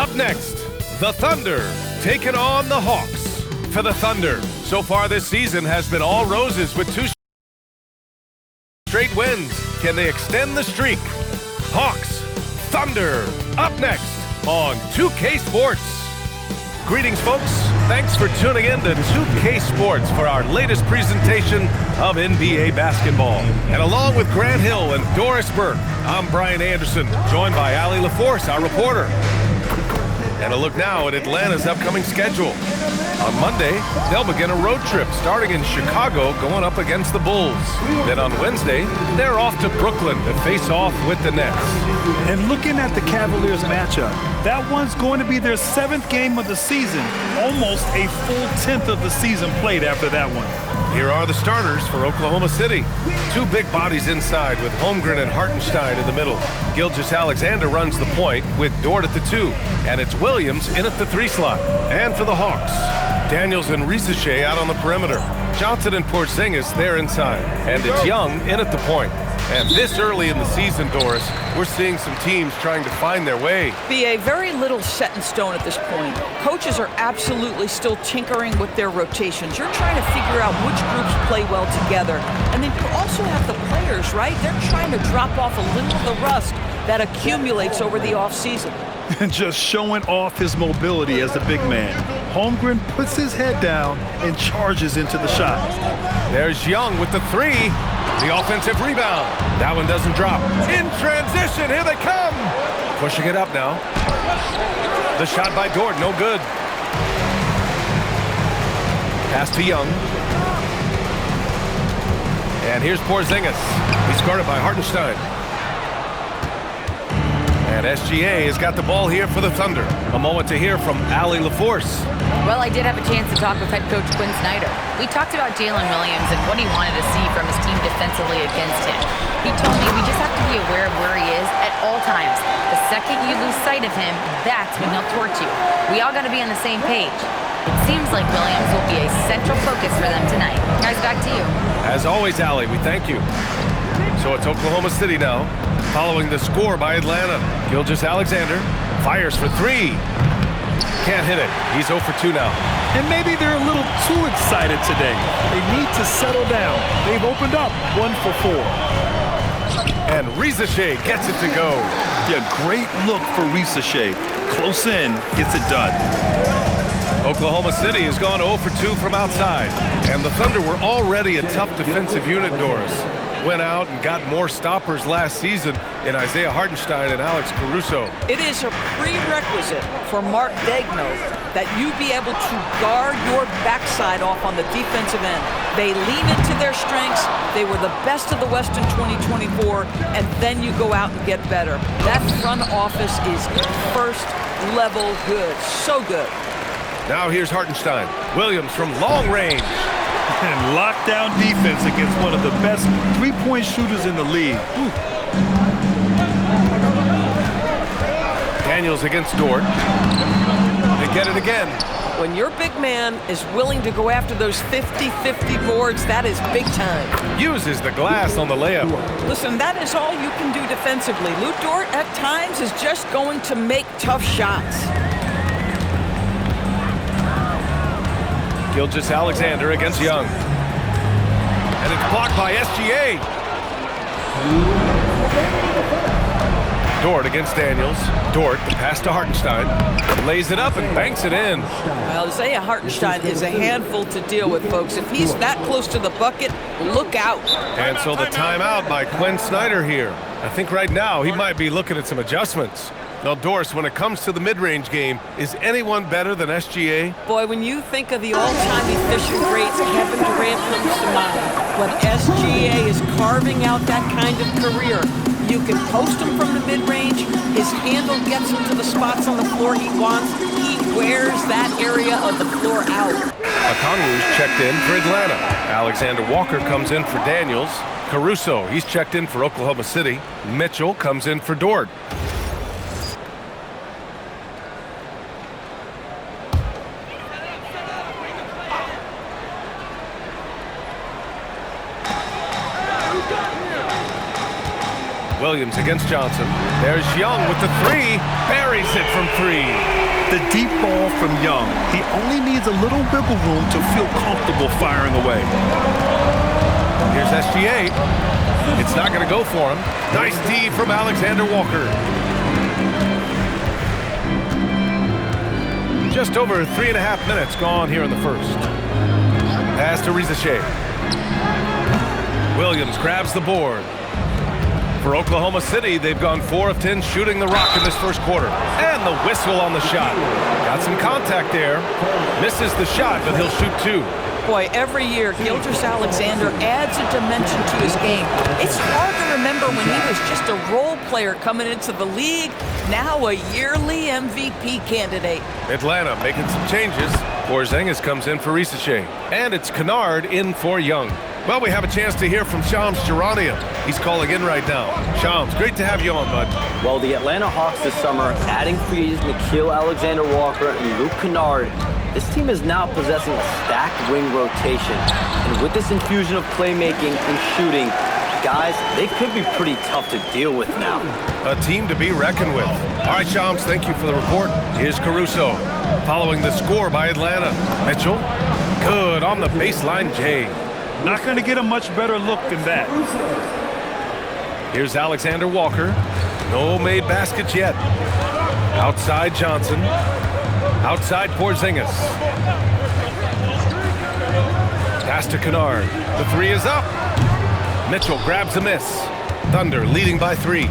Up next, the Thunder taking on the Hawks. For the Thunder, so far this season has been all roses with 2 straight wins. Can they extend the streak? Hawks, Thunder, up next on 2K Sports. Greetings, folks. Thanks for tuning in to 2K Sports for our latest presentation of NBA basketball. And along with Grant Hill and Doris Burke, I'm Brian Anderson, joined by Allie LaForce, our reporter. And a look now at Atlanta's upcoming schedule. On Monday, they'll begin a road trip starting in Chicago going up against the Bulls. Then on Wednesday, they're off to Brooklyn to face off with the Nets. And looking at the Cavaliers matchup, that one's going to be their 7th game of the season. Almost a full 10th of the season played after that one. Here are the starters for Oklahoma City. 2 big bodies inside with Holmgren and Hartenstein in the middle. Gilgeous-Alexander runs the point with Dort at the 2. And it's Williams in at the 3 slot. And for the Hawks, Daniels and Risacher out on the perimeter. Johnson and Porzingis there inside. And it's Young in at the point. And this early in the season, Doris, we're seeing some teams trying to find their way. BA, very little set in stone at this point. Coaches are absolutely still tinkering with their rotations. You're trying to figure out which groups play well together. And then you also have the players, right? They're trying to drop off a little of the rust that accumulates over the offseason. And just showing off his mobility as a big man. Holmgren puts his head down and charges into the shot. There's Young with the 3. The offensive rebound. That one doesn't drop. In transition, here they come. Pushing it up now. The shot by Dort, no good. Pass to Young. And here's Porzingis. He's guarded by Hartenstein. And SGA has got the ball here for the Thunder. A moment to hear from Allie LaForce. Well, I did have a chance to talk with head coach Quinn Snyder. We talked about Jalen Williams and what he wanted to see from his team defensively against him. He told me we just have to be aware of where he is at all times. The second you lose sight of him, that's when he'll torch you. We all got to be on the same page. It seems like Williams will be a central focus for them tonight. Guys, back to you. As always, Allie, we thank you. So it's Oklahoma City now, following the score by Atlanta. Gilgeous-Alexander fires for 3. Can't hit it. He's 0 for 2 now. And maybe they're a little too excited today. They need to settle down. They've opened up 1 for 4. And Risacher gets it to go. Yeah, great look for Risacher. Close in, gets it done. Oklahoma City has gone 0 for 2 from outside. And the Thunder were already a tough defensive unit, Doris. Went out and got more stoppers last season in Isaiah Hartenstein and Alex Caruso. It is a prerequisite for Mark Daigneault that you be able to guard your backside off on the defensive end. They lean into their strengths. They were the best of the West in 2024, and then you go out and get better. That front office is first level good. So good. Now here's Hartenstein. Williams from long range. And lockdown defense against one of the best 3-point shooters in the league. Ooh. Daniels against Dort. They get it again. When your big man is willing to go after those 50-50 boards, that is big time. Uses the glass on the layup. Listen, that is all you can do defensively. Lu Dort at times is just going to make tough shots. Gilgeous-Alexander against Young. And it's blocked by SGA. Dort against Daniels. Dort, the pass to Hartenstein. Lays it up and banks it in. Well, Isaiah Hartenstein is a handful to deal with, folks. If he's that close to the bucket, look out. And so the timeout by Quinn Snyder here. I think right now he might be looking at some adjustments. Now, Doris, when it comes to the mid-range game, is anyone better than SGA? Boy, when you think of the all-time efficient greats, Kevin Durant comes to mind. When SGA is carving out that kind of career, you can post him from the mid-range. His handle gets him to the spots on the floor he wants. He wears that area of the floor out. Okongwu's checked in for Atlanta. Alexander Walker comes in for Daniels. Caruso, he's checked in for Oklahoma City. Mitchell comes in for Dort. Williams against Johnson. There's Young with the 3. Buries it from 3. The deep ball from Young. He only needs a little wiggle room to feel comfortable firing away. Here's SGA. It's not going to go for him. Nice D from Alexander Walker. Just over 3.5 minutes gone here in the first. Pass to Risacher. Williams grabs the board. For Oklahoma City, they've gone 4 of 10 shooting the rock in this first quarter. And the whistle on the shot. Got some contact there. Misses the shot, but he'll shoot 2. Boy, every year, Gilgeous-Alexander adds a dimension to his game. It's hard to remember when he was just a role player coming into the league, now a yearly MVP candidate. Atlanta making some changes. Porzingis comes in for Risacher. And it's Kennard in for Young. Well, we have a chance to hear from Shams Charania. He's calling in right now. Shams, great to have you on, bud. Well, the Atlanta Hawks this summer, adding free agents Nickeil Alexander-Walker and Luke Kennard, this team is now possessing a stacked wing rotation. And with this infusion of playmaking and shooting, guys, they could be pretty tough to deal with now. A team to be reckoned with. All right, Shams, thank you for the report. Here's Caruso, following the score by Atlanta. Mitchell, good on the baseline, Jay. Not going to get a much better look than that. Here's Alexander Walker. No made baskets yet. Outside Johnson. Outside Porzingis. Pass to Kennard. The 3 is up. Mitchell grabs a miss. Thunder leading by 3.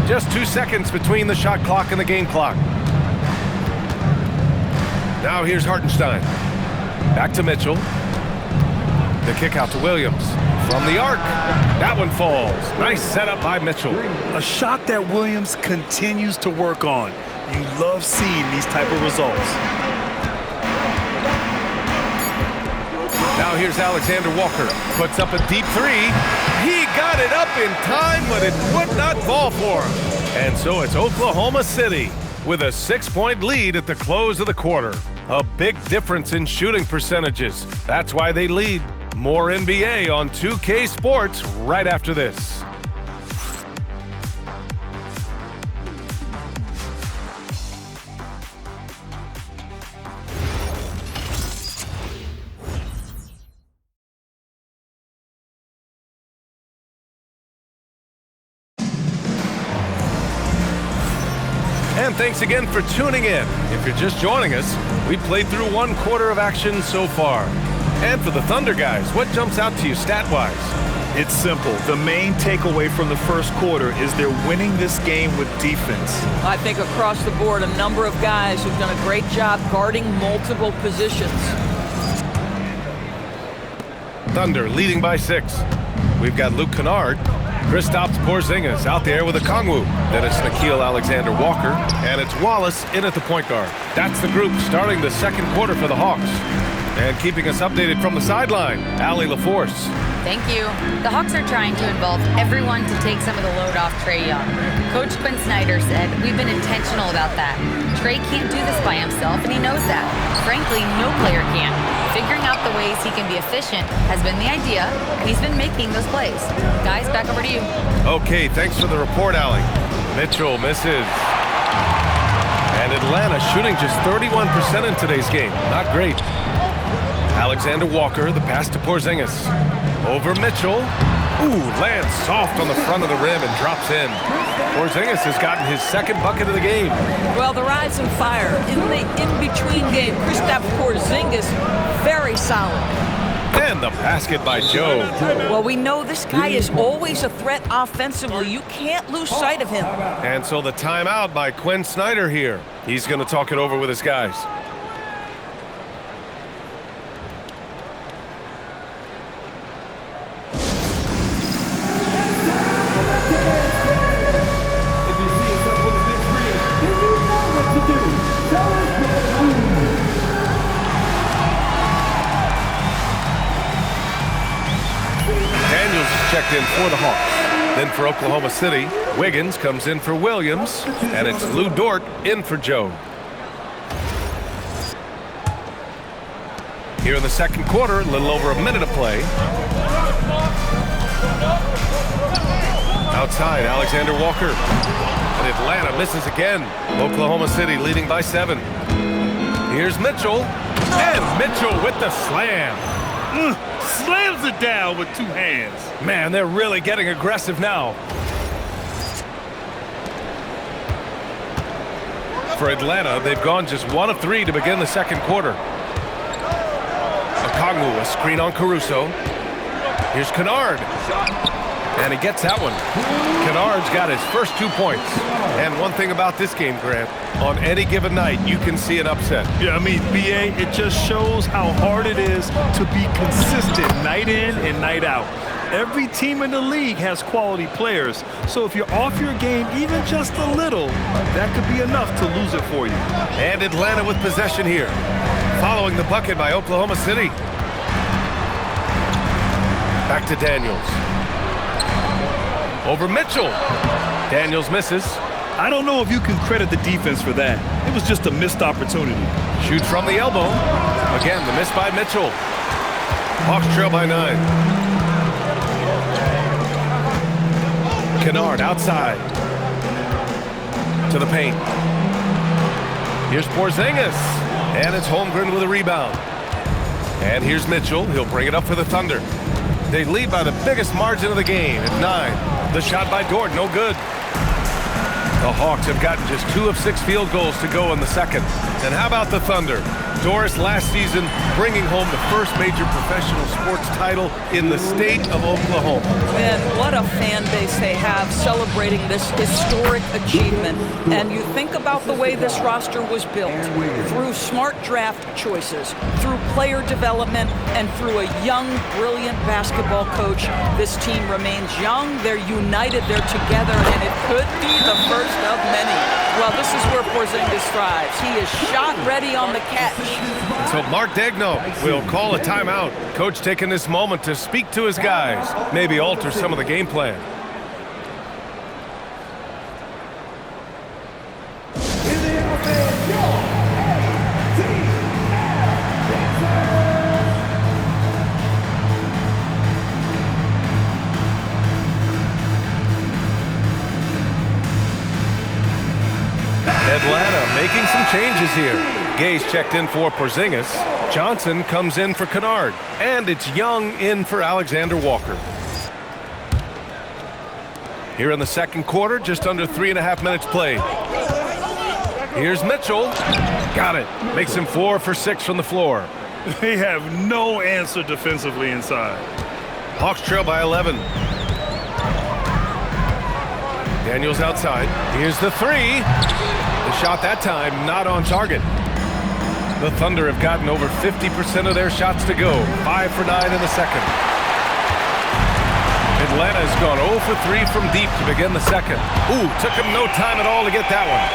Just 2 seconds between the shot clock and the game clock. Now here's Hartenstein. Back to Mitchell. The kick out to Williams. From the arc. That one falls. Nice setup by Mitchell. A shot that Williams continues to work on. You love seeing these type of results. Now here's Alexander Walker. Puts up a deep 3. He got it up in time, but it would not fall for him. And so it's Oklahoma City with a 6-point lead at the close of the quarter. A big difference in shooting percentages. That's why they lead. More NBA on 2K Sports right after this. And thanks again for tuning in. If you're just joining us, we played through 1 quarter of action so far. And for the Thunder guys, what jumps out to you stat-wise? It's simple. The main takeaway from the first quarter is they're winning this game with defense. I think across the board, a number of guys who've done a great job guarding multiple positions. Thunder leading by 6. We've got Luke Kennard, Kristaps Porzingis out there with a Kongwu. Then it's Nickeil Alexander-Walker, and it's Wallace in at the point guard. That's the group starting the second quarter for the Hawks. And keeping us updated from the sideline, Allie LaForce. Thank you. The Hawks are trying to involve everyone to take some of the load off Trae Young. Coach Quinn Snyder said, "We've been intentional about that. Trae can't do this by himself, and he knows that. Frankly, no player can. Figuring out the ways he can be efficient has been the idea, and he's been making those plays." Guys, back over to you. Okay, thanks for the report, Allie. Mitchell misses. And Atlanta shooting just 31% in today's game. Not great. Alexander Walker, the pass to Porzingis. Over Mitchell. Ooh, lands soft on the front of the rim and drops in. Porzingis has gotten his 2nd bucket of the game. Well, the rise and fire in the in-between game. Kristaps Porzingis, very solid. And the basket by Joe. Well, we know this guy is always a threat offensively. You can't lose sight of him. And so the timeout by Quinn Snyder here. He's going to talk it over with his guys. Checked in for the Hawks. Then for Oklahoma City, Wiggins comes in for Williams, and it's Lou Dort in for Joe. Here in the second quarter, a little over a minute of play. Outside, Alexander Walker. And Atlanta misses again. Oklahoma City leading by 7. Here's Mitchell. And Mitchell with the slam. Slams it down with 2 hands. Man, they're really getting aggressive now. For Atlanta, they've gone just 1 of 3 to begin the second quarter. Okongwu, a screen on Caruso. Here's Kennard. And he gets that one. Kennard's got his first 2 points. And one thing about this game, Grant, on any given night, you can see an upset. Yeah, I mean, BA, it just shows how hard it is to be consistent night in and night out. Every team in the league has quality players, so if you're off your game even just a little, that could be enough to lose it for you. And Atlanta with possession here. Following the bucket by Oklahoma City. Back to Daniels. Over Mitchell. Daniels misses. I don't know if you can credit the defense for that. It was just a missed opportunity. Shoots from the elbow. Again, the miss by Mitchell. Hawks trail by 9. Kennard outside. To the paint. Here's Porzingis. And it's Holmgren with a rebound. And here's Mitchell. He'll bring it up for the Thunder. They lead by the biggest margin of the game at 9. The shot by Dort, no good. The Hawks have gotten just 2 of 6 field goals to go in the second. And how about the Thunder? Doris last season bringing home the first major professional sports title in the state of Oklahoma. And what a fan base they have celebrating this historic achievement. And you think about the way this roster was built, through smart draft choices, through player development, and through a young, brilliant basketball coach. This team remains young, they're united, they're together, and it could be the first of many. Well, this is where Porzingis thrives. He is shot ready on the catch. So Mark Daigneault will call a timeout. Coach taking this moment to speak to his guys, maybe alter some of the game plan. Atlanta making some changes here. Gay's checked in for Porzingis. Johnson comes in for Kennard. And it's Young in for Alexander Walker. Here in the second quarter, just under 3.5 minutes played. Here's Mitchell. Got it. Makes him 4 for 6 from the floor. They have no answer defensively inside. Hawks trail by 11. Daniels outside. Here's the 3. The shot that time not on target. The Thunder have gotten over 50% of their shots to go. 5 for 9 in the second. Atlanta has gone 0 for 3 from deep to begin the second. Ooh, took him no time at all to get that one.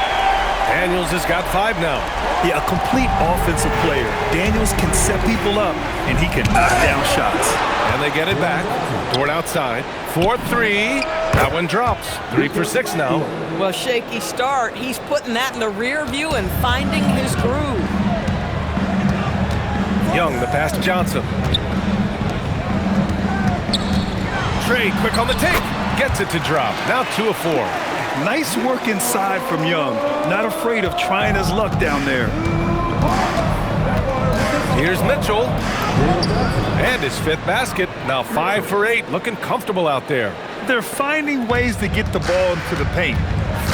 Daniels has got 5 now. Yeah, a complete offensive player. Daniels can set people up, and he can knock down shots. And they get it back. Dort outside. 4-3. That one drops. 3 for 6 now. Well, shaky start. He's putting that in the rear view and finding his groove. Young, the pass to Johnson. Trey, quick on the take. Gets it to drop. Now 2 of 4. Nice work inside from Young. Not afraid of trying his luck down there. Here's Mitchell. And his 5th basket. Now 5 for 8. Looking comfortable out there. They're finding ways to get the ball into the paint.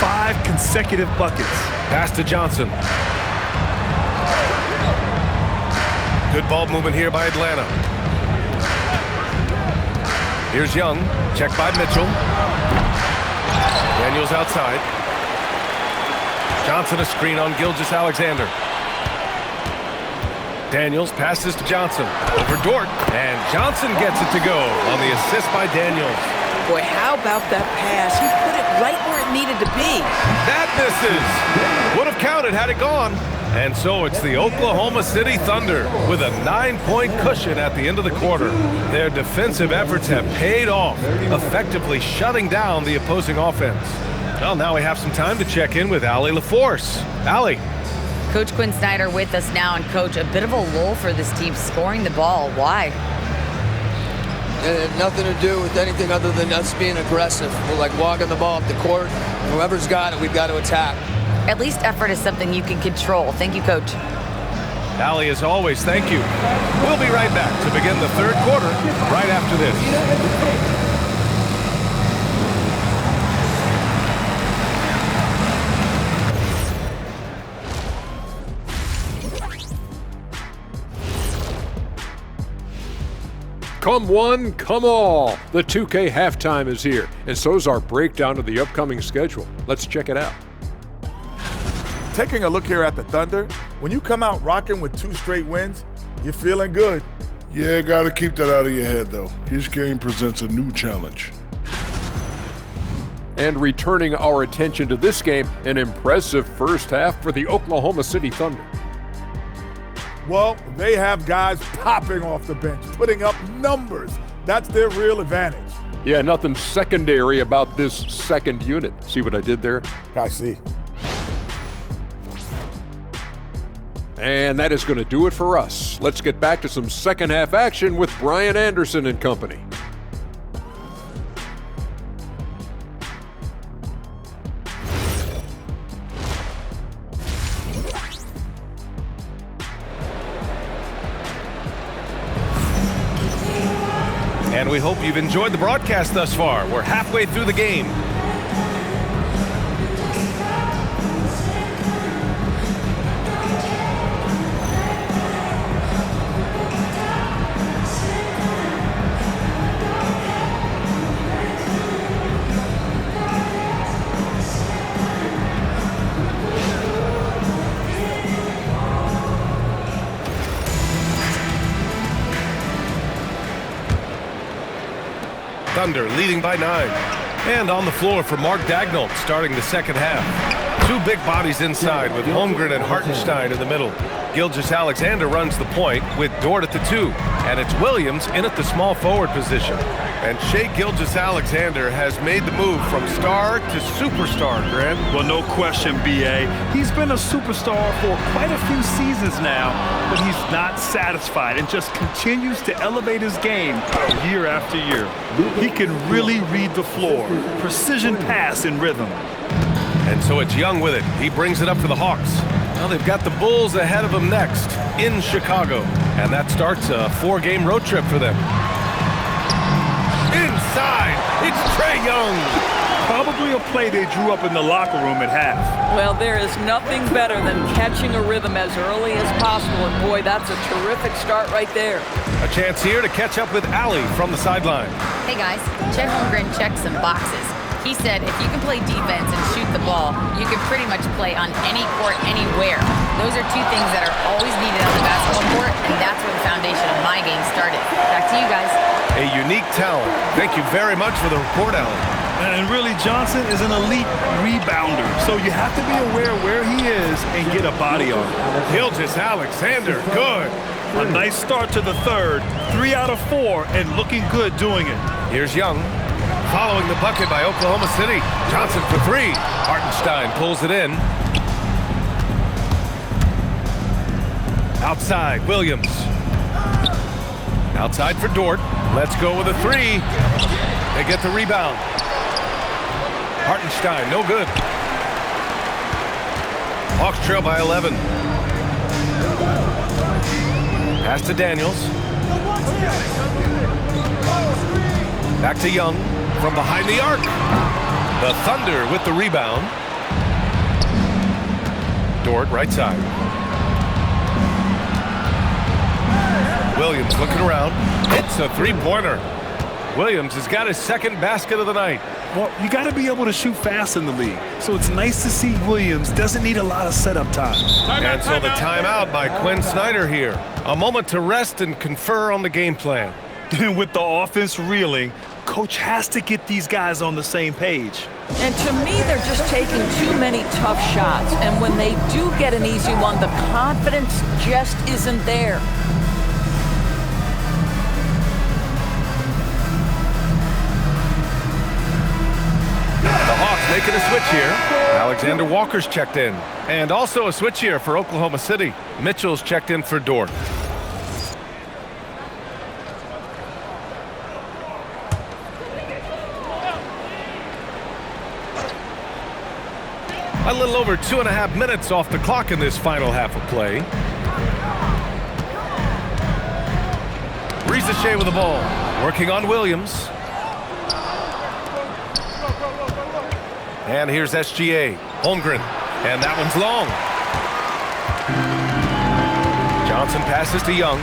5 consecutive buckets. Pass to Johnson. Good ball movement here by Atlanta. Here's Young. Checked by Mitchell. Daniels outside. Johnson a screen on Gilgeous-Alexander. Daniels passes to Johnson. Over Dort. And Johnson gets it to go on the assist by Daniels. Boy, how about that pass? He put it right where it needed to be. That misses. Would have counted had it gone. And so it's the Oklahoma City Thunder with a 9-point cushion at the end of the quarter. Their defensive efforts have paid off, effectively shutting down the opposing offense. Well, now we have some time to check in with Allie LaForce. Allie. Coach Quinn Snyder with us now. And, Coach, a bit of a lull for this team scoring the ball. Why? and it had nothing to do with anything other than us being aggressive. We're like walking the ball up the court. Whoever's got it, we've got to attack. At least effort is something you can control. Thank you, Coach. Allie, as always, thank you. We'll be right back to begin the third quarter right after this. Come one, come all. The 2K halftime is here, and so's our breakdown of the upcoming schedule. Let's check it out. Taking a look here at the Thunder, when you come out rocking with 2 straight wins, you're feeling good. Yeah, gotta keep that out of your head, though. Each game presents a new challenge. And returning our attention to this game, an impressive first half for the Oklahoma City Thunder. Well, they have guys popping off the bench, putting up numbers. That's their real advantage. Yeah, nothing secondary about this second unit. See what I did there? I see. And that is going to do it for us. Let's get back to some second half action with Brian Anderson and company. And we hope you've enjoyed the broadcast thus far. We're halfway through the game. Thunder leading by 9. And on the floor for Mark Daigneault starting the second half. 2 big bodies inside with Holmgren and Hartenstein in the middle. Gilgeous-Alexander runs the point with Dort at the 2. And it's Williams in at the small forward position. And Shai Gilgeous-Alexander has made the move from star to superstar, Grant. Well, no question, B.A. He's been a superstar for quite a few seasons now, but he's not satisfied and just continues to elevate his game year after year. He can really read the floor. Precision pass and rhythm. And so it's Young with it. He brings it up for the Hawks. Well, they've got the Bulls ahead of them next in Chicago. And that starts a 4-game road trip for them. Inside, it's Trae Young. Probably a play they drew up in the locker room at half. Well, there is nothing better than catching a rhythm as early as possible. And boy, that's a terrific start right there. A chance here to catch up with Allie from the sideline. Hey guys, Chet Holmgren checked some boxes. He said if you can play defense and shoot the ball, you can pretty much play on any court, anywhere. Those are 2 things that are always needed on the basketball court, and that's where the foundation of my game started. Back to you guys. A unique talent. Thank you very much for the report, Allie. And really, Johnson is an elite rebounder, so you have to be aware where he is and get a body on him. Gilgeous-Alexander, good. A nice start to the third, 3 out of 4, and looking good doing it. Here's Young. Following the bucket by Oklahoma City. Johnson for 3. Hartenstein pulls it in. Outside, Williams. Outside for Dort. Let's go with a 3. They get the rebound. Hartenstein, no good. Hawks trail by 11. Pass to Daniels. Back to Young from behind the arc. The Thunder with the rebound. Dort, right side. Williams looking around. Hits a 3-pointer. Williams has got his second basket of the night. Well, you got to be able to shoot fast in the league. So it's nice to see Williams doesn't need a lot of setup time. And so the timeout by Quinn Snyder here. A moment to rest and confer on the game plan. With the offense reeling, coach has to get these guys on the same page. And to me, they're just taking too many tough shots. And when they do get an easy one, the confidence just isn't there. The Hawks making a switch here. Alexander Walker's checked in. And also a switch here for Oklahoma City. Mitchell's checked in for Dort. A little over 2.5 minutes off the clock in this final half of play. Risacher with the ball, working on Williams. And here's SGA, Holmgren, and that one's long. Johnson passes to Young.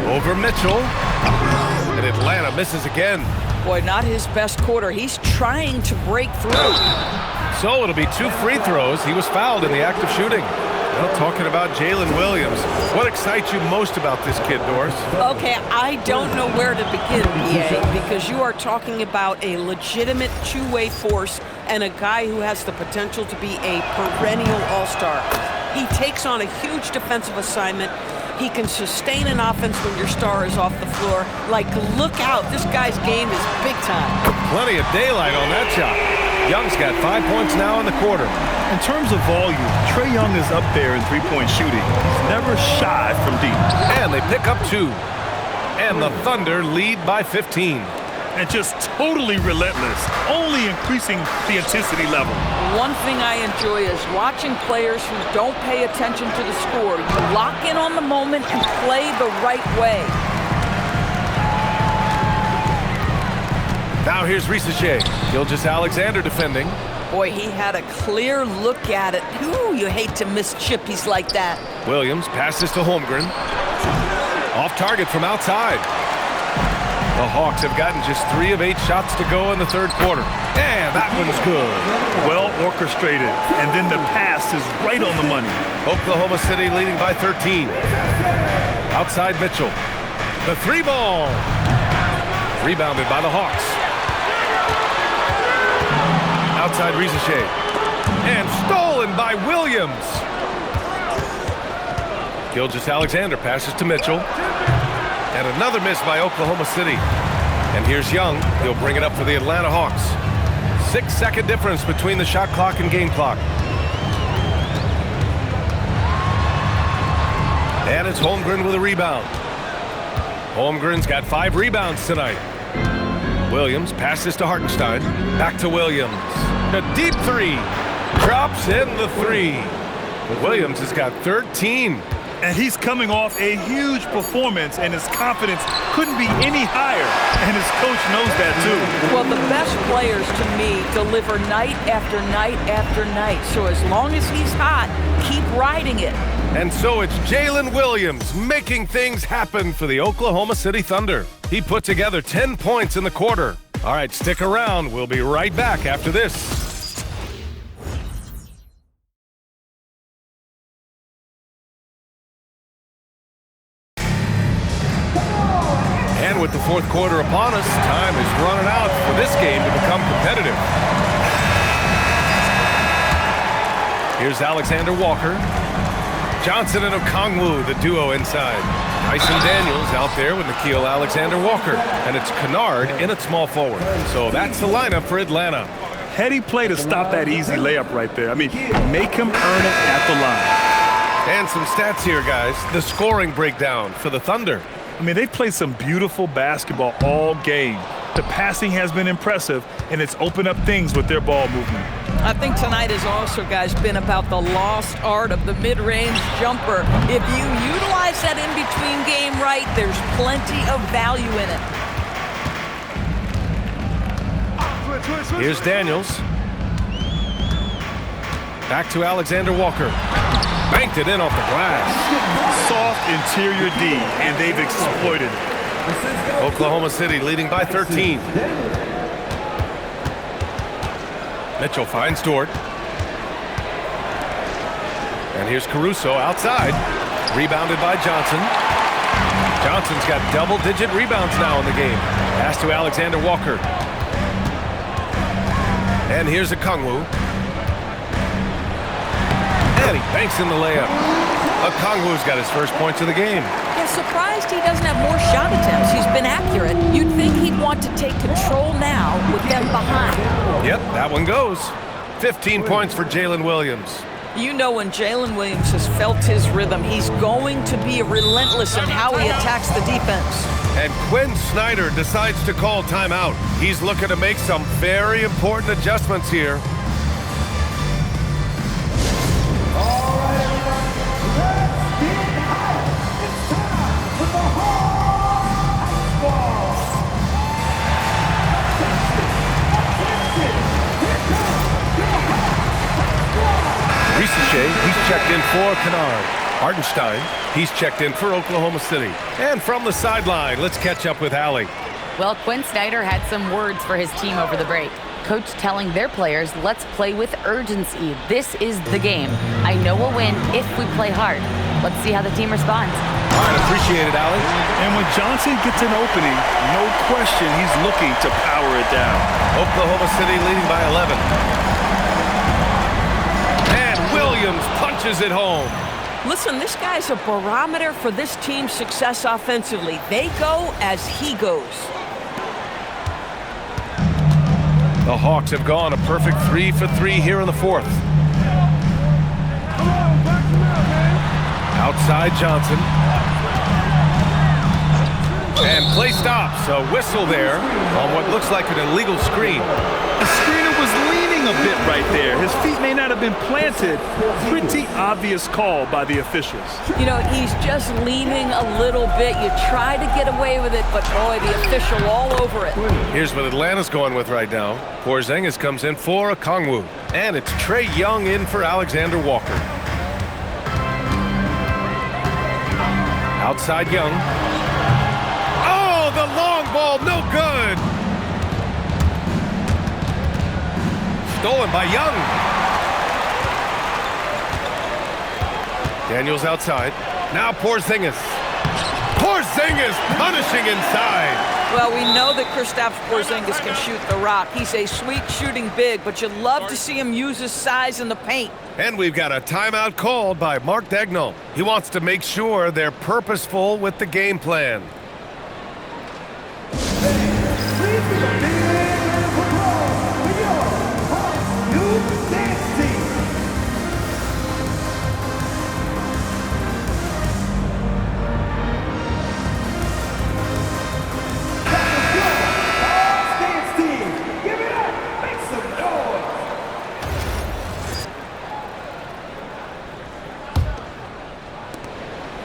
Over Mitchell. And Atlanta misses again. Boy, not his best quarter. He's trying to break through. So it'll be 2 free throws. He was fouled in the act of shooting. Well, talking about Jalen Williams, what excites you most about this kid, Doris? Okay, I don't know where to begin, BA, because you are talking about a legitimate two-way force and a guy who has the potential to be a perennial all-star. He takes on a huge defensive assignment. He can sustain an offense when your star is off the floor. Like, look out, this guy's game is big time. Plenty of daylight on that shot. Young's got 5 points now in the quarter. In terms of volume, Trae Young is up there in three-point shooting. He's never shy from deep. And they pick up 2. And the Thunder lead by 15. And just totally relentless, only increasing the intensity level. One thing I enjoy is watching players who don't pay attention to the score. You lock in on the moment and play the right way. Now here's Risacher. Gilgeous-Alexander defending. Boy, he had a clear look at it. Ooh, you hate to miss chippies like that. Williams passes to Holmgren. Off target from outside. The Hawks have gotten just 3 of 8 shots to go in the third quarter. And that one's good. Well orchestrated. And then the pass is right on the money. Oklahoma City leading by 13. Outside Mitchell. The 3 ball. Rebounded by the Hawks. Outside Risacher. And stolen by Williams. Gilgeous-Alexander passes to Mitchell. And another miss by Oklahoma City. And here's Young. He'll bring it up for the Atlanta Hawks. 6-second difference between the shot clock and game clock. And it's Holmgren with a rebound. Holmgren's got 5 rebounds tonight. Williams passes to Hartenstein. Back to Williams. A deep 3. Drops in the 3. Williams has got 13. And he's coming off a huge performance, and his confidence couldn't be any higher. And his coach knows that, too. Well, the best players, to me, deliver night after night after night. So as long as he's hot, keep riding it. And so it's Jalen Williams making things happen for the Oklahoma City Thunder. He put together 10 points in the quarter. All right, stick around. We'll be right back after this. And with the fourth quarter upon us, time is running out for this game to become competitive. Here's Alexander Walker. Johnson and Okongwu, the duo inside. Tyson Daniels out there with Nickeil Alexander-Walker. And it's Kennard in at small forward. So that's the lineup for Atlanta. Heady play to stop that easy layup right there. I mean, make him earn it at the line. And some stats here, guys. The scoring breakdown for the Thunder. I mean, they've played some beautiful basketball all game. The passing has been impressive, and it's opened up things with their ball movement. I think tonight has also, guys, been about the lost art of the mid-range jumper. If you utilize that in-between game right, there's plenty of value in it. Here's Daniels. Back to Alexander Walker. Banked it in off the glass. Soft interior D, and they've exploited it. Oklahoma City leading by 13. Mitchell finds Dort. And here's Caruso outside. Rebounded by Johnson. Johnson's got double-digit rebounds now in the game. Pass to Alexander Walker. And here's Okongwu. And he banks in the layup. Okongwu's got his first points of the game. Yeah, surprised he doesn't have more shot attempts. He's been accurate. You'd think he'd want to take control now with them behind. Yep, that one goes. 15 points for Jalen Williams. You know, when Jalen Williams has felt his rhythm, he's going to be relentless in how he attacks the defense. And Quinn Snyder decides to call timeout. He's looking to make some very important adjustments here. Risache, he's checked in for Kennard. Hartenstein, he's checked in for Oklahoma City. And from the sideline, let's catch up with Allie. Well, Quinn Snyder had some words for his team over the break. Coach telling their players, let's play with urgency. This is the game. I know we'll win if we play hard. Let's see how the team responds. All right, appreciate it, Allie. And when Johnson gets an opening, no question he's looking to power it down. Oklahoma City leading by 11. And Williams punches it home. Listen, this guy's a barometer for this team's success offensively. They go as he goes. The Hawks have gone a perfect 3 for 3 here in the fourth. Outside Johnson. And play stops. A whistle there on what looks like an illegal screen. The screener was leaning a bit right there. His feet may not have been planted. Pretty obvious call by the officials. You know, he's just leaning a little bit. You try to get away with it, but boy, the official all over it. Here's what Atlanta's going with right now. Porzingis comes in for Okongwu. And it's Trae Young in for Alexander Walker. Outside Young. Oh, the long ball, no good. Stolen by Young. Daniels outside. Now Porzingis. Porzingis punishing inside. Well, we know that Kristaps Porzingis can shoot the rock. He's a sweet shooting big, but you'd love to see him use his size in the paint. And we've got a timeout called by Mark Daigneault. He wants to make sure they're purposeful with the game plan.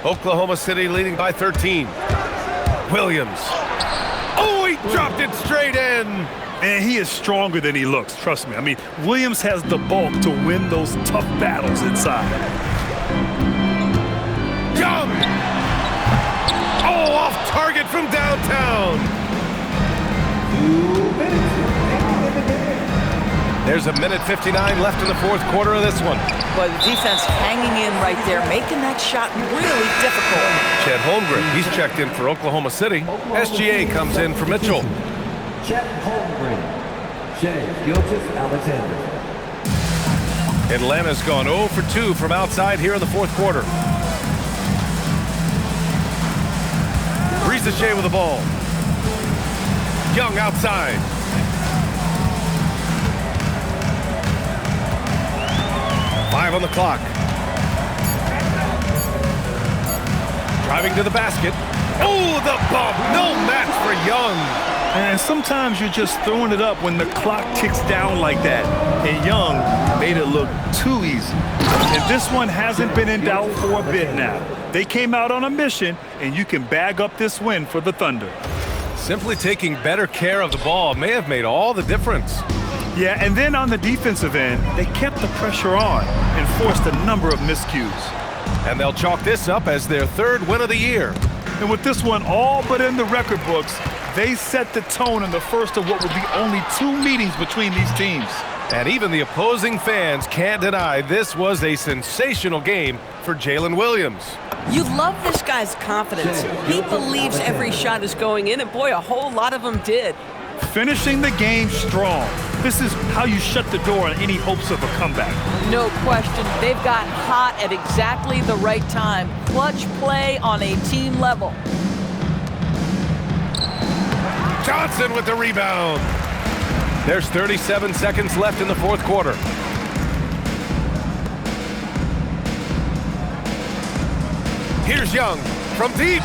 Oklahoma City leading by 13. Williams. Oh, he dropped it straight in. And he is stronger than he looks, trust me. I mean, Williams has the bulk to win those tough battles inside. Young. Oh, off target from downtown. There's a minute 59 left in the fourth quarter of this one. But the defense hanging in right there, making that shot really difficult. Chet Holmgren, he's checked in for Oklahoma City. SGA comes in for Mitchell. Chet Holmgren, Shai Gilgeous-Alexander. Atlanta's gone 0 for 2 from outside here in the fourth quarter. Risache with the ball. Young outside. Five on the clock. Driving to the basket. Oh, the bump. No match for Young. And sometimes you're just throwing it up when the clock ticks down like that. And Young made it look too easy. And this one hasn't been in doubt for a bit now. They came out on a mission, and you can bag up this win for the Thunder. Simply taking better care of the ball may have made all the difference. Yeah, and then on the defensive end, they kept the pressure on and forced a number of miscues. And they'll chalk this up as their third win of the year. And with this one all but in the record books, they set the tone in the first of what will be only 2 meetings between these teams. And even the opposing fans can't deny this was a sensational game for Jalen Williams. You love this guy's confidence. He believes every shot is going in, and boy, a whole lot of them did. Finishing the game strong. This is how you shut the door on any hopes of a comeback. No question. They've gotten hot at exactly the right time. Clutch play on a team level. Johnson with the rebound. There's 37 seconds left in the fourth quarter. Here's Young from deep.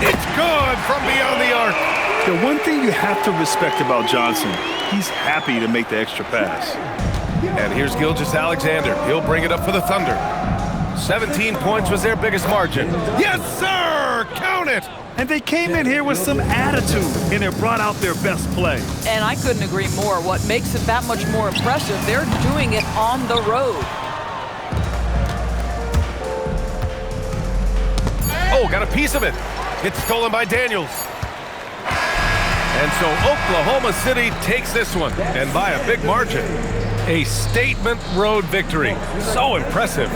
It's good from beyond the arc. The one thing you have to respect about Johnson, he's happy to make the extra pass. And here's Gilgeous-Alexander. He'll bring it up for the Thunder. 17 points was their biggest margin. Yes, sir! Count it! And they came in here with some attitude, and it brought out their best play. And I couldn't agree more. What makes it that much more impressive, they're doing it on the road. Oh, got a piece of it. It's stolen by Daniels. And so Oklahoma City takes this one, and by a big margin. A statement road victory. So impressive.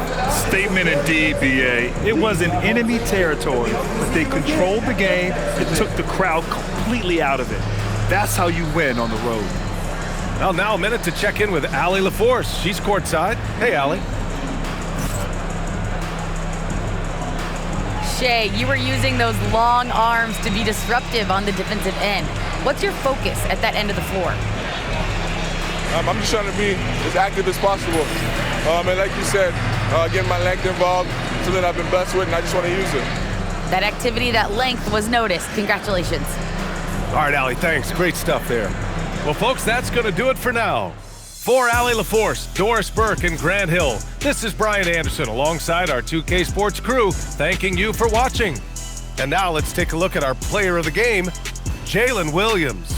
Statement indeed, B.A. It was in enemy territory, but they controlled the game and took the crowd completely out of it. That's how you win on the road. Well, now a minute to check in with Allie LaForce. She's courtside. Hey, Allie. Shea, you were using those long arms to be disruptive on the defensive end. What's your focus at that end of the floor? I'm just trying to be as active as possible. And like you said, getting my length involved, something I've been blessed with, and I just want to use it. That activity, that length was noticed. Congratulations. All right, Allie, thanks. Great stuff there. Well, folks, that's going to do it for now. For Allie LaForce, Doris Burke, and Grant Hill, this is Brian Anderson alongside our 2K Sports crew, thanking you for watching. And now let's take a look at our player of the game, Jalen Williams.